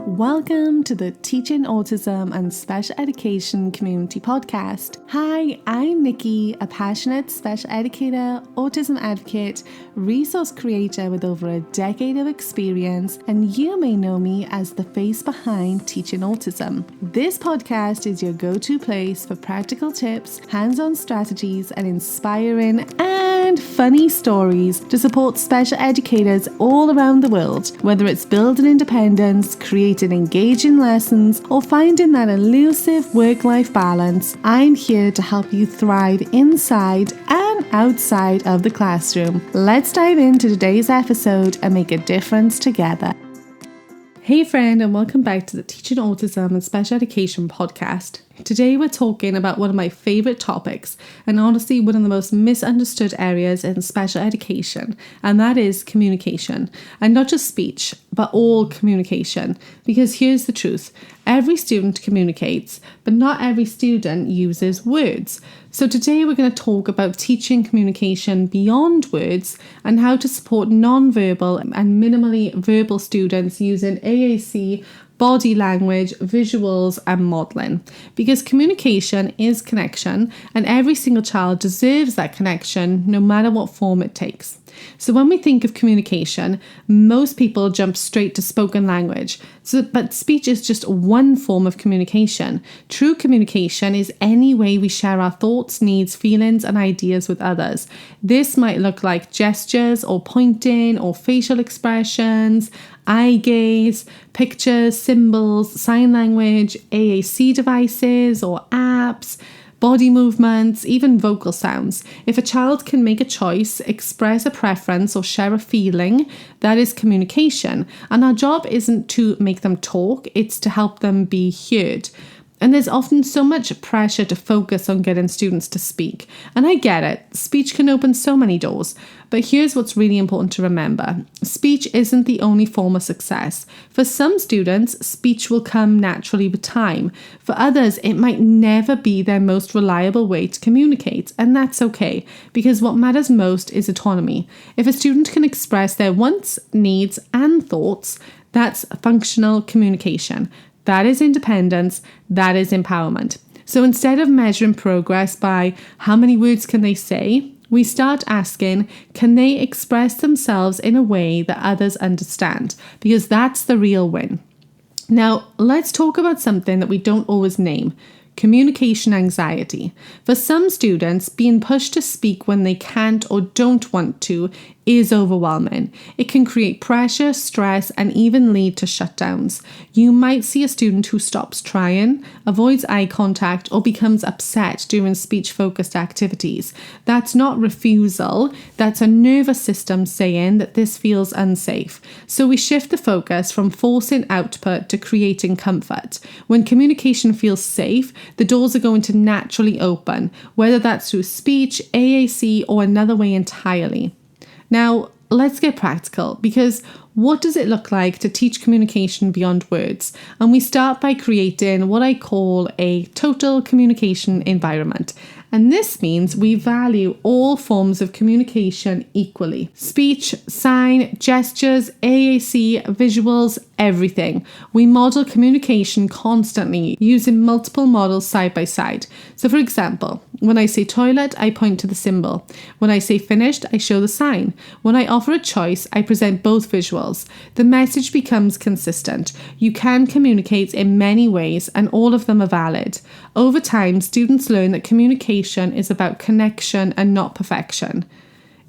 Welcome to the Teaching Autism and Special Education Community Podcast. Hi, I'm Nikki, a passionate special educator, autism advocate, resource creator with over a decade of experience, and you may know me as the face behind Teaching Autism. This podcast is your go-to place for practical tips, hands-on strategies, and inspiring and funny stories to support special educators all around the world, whether it's building independence, creating engaging lessons, or finding that elusive work-life balance. I'm here to help you thrive inside and outside of the classroom. Let's dive into today's episode and make a difference together. Hey friend, and welcome back to the Teaching Autism and Special Education podcast. Today we're talking about one of my favourite topics, and honestly one of the most misunderstood areas in special education, and that is communication. And not just speech, but all communication. Because here's the truth, every student communicates, but not every student uses words. So today we're going to talk about teaching communication beyond words and how to support non-verbal and minimally verbal students using AAC, body language, visuals, and modelling. Because communication is connection, and every single child deserves that connection no matter what form it takes. So when we think of communication, most people jump straight to spoken language. But speech is just one form of communication. True communication is any way we share our thoughts, needs, feelings, and ideas with others. This might look like gestures or pointing or facial expressions, eye gaze, pictures, symbols, sign language, AAC devices or apps, body movements, even vocal sounds. If a child can make a choice, express a preference, or share a feeling, that is communication. And our job isn't to make them talk, it's to help them be heard. And there's often so much pressure to focus on getting students to speak. And I get it, speech can open so many doors. But here's what's really important to remember. Speech isn't the only form of success. For some students, speech will come naturally with time. For others, it might never be their most reliable way to communicate. And that's okay, because what matters most is autonomy. If a student can express their wants, needs, and thoughts, that's functional communication. That is independence, that is empowerment. So instead of measuring progress by how many words can they say, we start asking, can they express themselves in a way that others understand? Because that's the real win. Now, let's talk about something that we don't always name. Communication anxiety. For some students, being pushed to speak when they can't or don't want to is overwhelming. It can create pressure, stress, and even lead to shutdowns. You might see a student who stops trying, avoids eye contact, or becomes upset during speech-focused activities. That's not refusal, that's a nervous system saying that this feels unsafe. So we shift the focus from forcing output to creating comfort. When communication feels safe, the doors are going to naturally open, whether that's through speech, AAC, or another way entirely. Now, let's get practical, because what does it look like to teach communication beyond words? And we start by creating what I call a total communication environment. And this means we value all forms of communication equally. Speech, sign, gestures, AAC, visuals, everything. We model communication constantly using multiple models side by side. So for example, when I say toilet, I point to the symbol. When I say finished, I show the sign. When I offer a choice, I present both visuals. The message becomes consistent. You can communicate in many ways, and all of them are valid. Over time, students learn that communication is about connection and not perfection.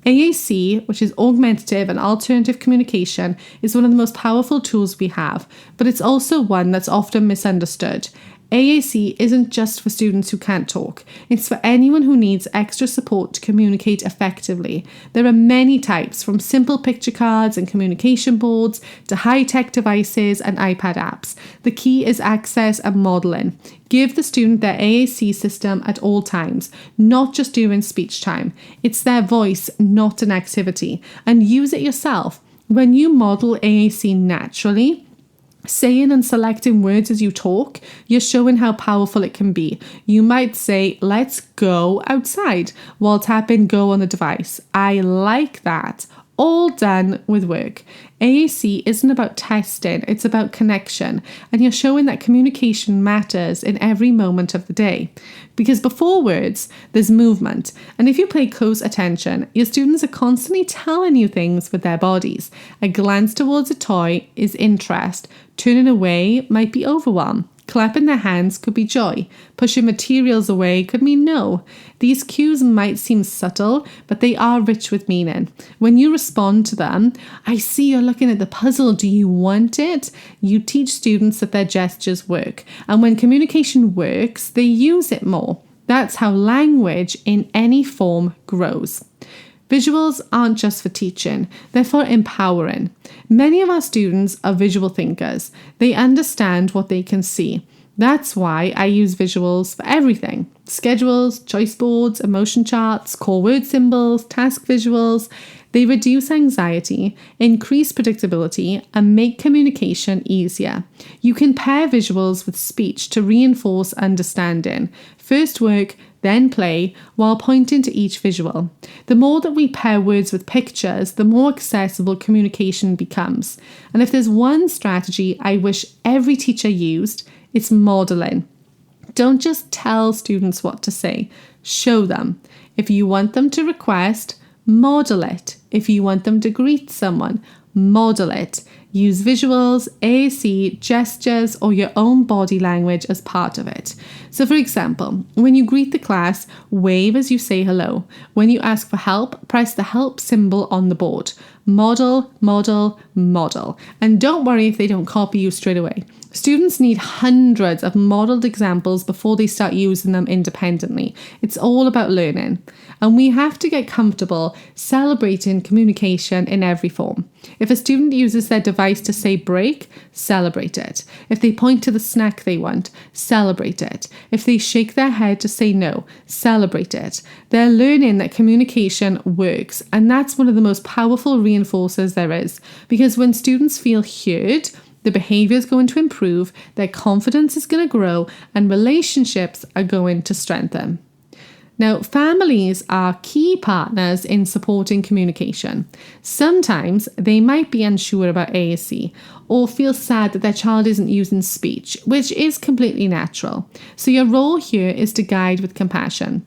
AAC, which is augmentative and alternative communication, is one of the most powerful tools we have, but it's also one that's often misunderstood. AAC isn't just for students who can't talk. It's for anyone who needs extra support to communicate effectively. There are many types, from simple picture cards and communication boards to high-tech devices and iPad apps. The key is access and modelling. Give the student their AAC system at all times, not just during speech time. It's their voice, not an activity. And use it yourself. When you model AAC naturally, saying and selecting words as you talk, you're showing how powerful it can be. You might say, let's go outside, while tapping go on the device. I like that. all done with work. AAC isn't about testing, it's about connection, and you're showing that communication matters in every moment of the day. Because before words, there's movement, and if you pay close attention, your students are constantly telling you things with their bodies. A glance towards a toy is interest, turning away might be overwhelm. Clapping their hands could be joy. Pushing materials away could mean no. These cues might seem subtle, but they are rich with meaning. When you respond to them, I see you're looking at the puzzle. Do you want it? You teach students that their gestures work. And when communication works, they use it more. That's how language in any form grows. Visuals aren't just for teaching, they're for empowering. Many of our students are visual thinkers. They understand what they can see. That's why I use visuals for everything. Schedules, choice boards, emotion charts, core word symbols, task visuals. They reduce anxiety, increase predictability, and make communication easier. You can pair visuals with speech to reinforce understanding. First work, then play, while pointing to each visual. The more that we pair words with pictures, the more accessible communication becomes. And if there's one strategy I wish every teacher used, it's modeling. Don't just tell students what to say, show them. If you want them to request, model it. If you want them to greet someone, model it. Use visuals, AAC, gestures, or your own body language as part of it. So for example, when you greet the class, wave as you say hello. When you ask for help, press the help symbol on the board. Model, model, model. And don't worry if they don't copy you straight away. Students need hundreds of modeled examples before they start using them independently. It's all about learning. And we have to get comfortable celebrating communication in every form. If a student uses their device to say break, celebrate it. If they point to the snack they want, celebrate it. If they shake their head to say no, celebrate it. They're learning that communication works, and that's one of the most powerful reinforcers there is. Because when students feel heard, the behavior is going to improve, their confidence is going to grow, and relationships are going to strengthen. Now, families are key partners in supporting communication. Sometimes they might be unsure about AAC or feel sad that their child isn't using speech, which is completely natural. So your role here is to guide with compassion.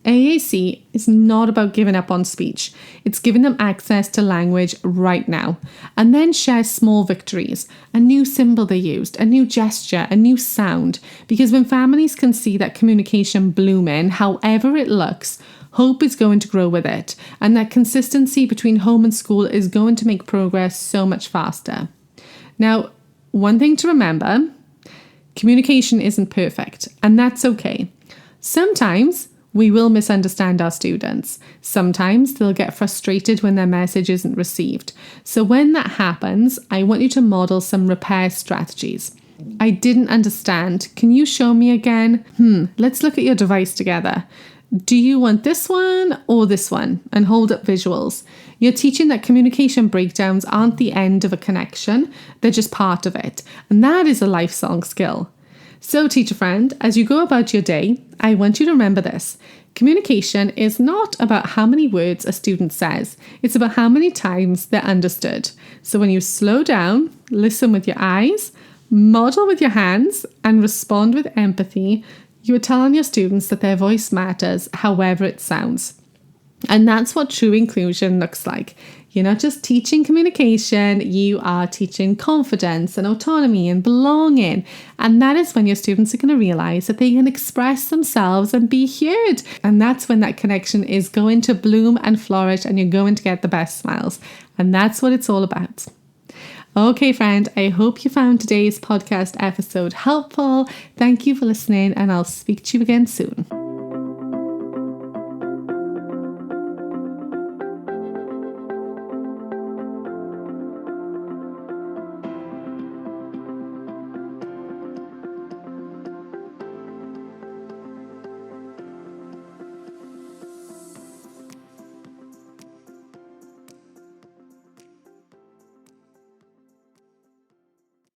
AAC is not about giving up on speech. It's giving them access to language right now. And then share small victories, a new symbol they used, a new gesture, a new sound. Because when families can see that communication blooming, however it looks, hope is going to grow with it. And that consistency between home and school is going to make progress so much faster. Now, one thing to remember, communication isn't perfect, and that's okay. Sometimes we will misunderstand our students. Sometimes they'll get frustrated when their message isn't received. So when that happens, I want you to model some repair strategies. I didn't understand. Can you show me again? Let's look at your device together. Do you want this one or this one? And hold up visuals. You're teaching that communication breakdowns aren't the end of a connection. They're just part of it. And that is a lifelong skill. So, teacher friend, as you go about your day, I want you to remember this. Communication is not about how many words a student says. It's about how many times they're understood. So when you slow down, listen with your eyes, model with your hands, and respond with empathy, you are telling your students that their voice matters, however it sounds. And that's what true inclusion looks like. You're not just teaching communication, you are teaching confidence and autonomy and belonging. And that is when your students are going to realize that they can express themselves and be heard. And that's when that connection is going to bloom and flourish and you're going to get the best smiles. And that's what it's all about. Okay, friend, I hope you found today's podcast episode helpful. Thank you for listening, and I'll speak to you again soon.